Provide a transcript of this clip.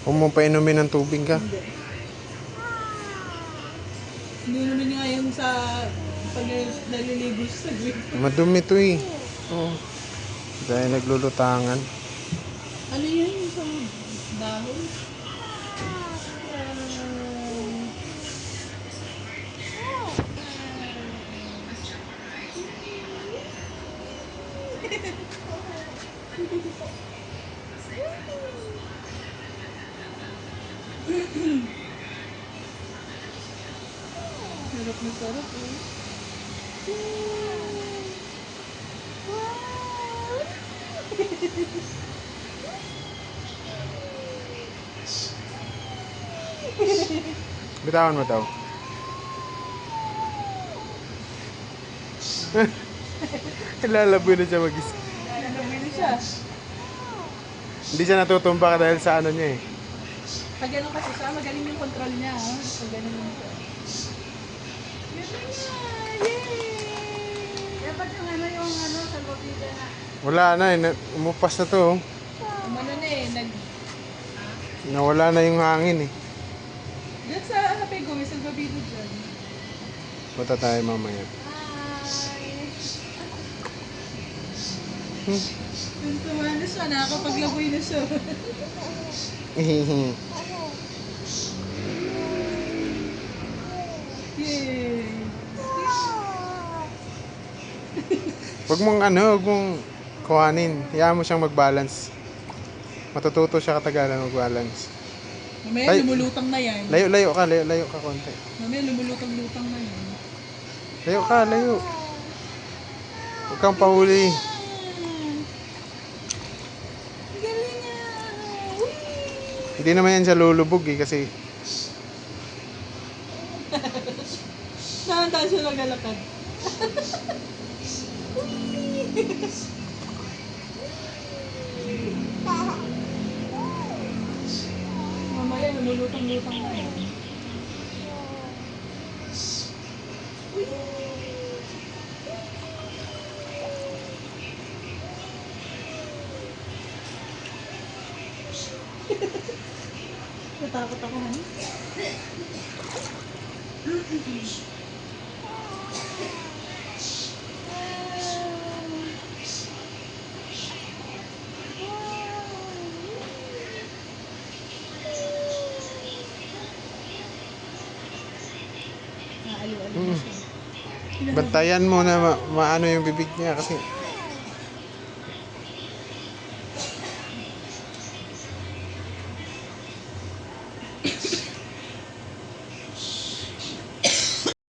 Huwag mo pa inumin ng tubig ka. Hindi. Hindi naman nga yung sa pag naliligo sa saglit. Madumi to eh. Oo. Dahil naglulutangan. Ano yun yung sa dahon? Sarap na sarap eh. Bitawan mo daw. Lalaboy na siya mag-isa. Nalabili siya. Hindi siya natutumba dahil sa ano niya eh. Pag gano'n kasi siya, magaling yung control niya. Ha? Pag gano'n yung siya. Yun na nga! Yay! Dapat yung ano, sa lobida na. Wala na eh. Umupas na to. Oh. Umano na eh, Nawala na yung hangin eh. Diyan sa Pego, may salbabido dyan. Punta tayo mamaya. Yung tumana siya, nakakapaglaboy na siya. Yay! Huwag mong kuhanin. Hayaan mo siyang mag-balance. Matututo siya katagalan mag-balance. Mamaya lumulutang na yan. Layo ka konti. Mamaya lumulutang-lutang na yan. Layo. Huwag kang pahuli. Galing nga! Hindi naman yan siya lulubog eh kasi Saan siya nagalakad? Mamaya lumulutang-lutang na yan. Natakot ako, honey. Naaliw-aliw na siya. bantayan mo na maano yung bibig niya kasi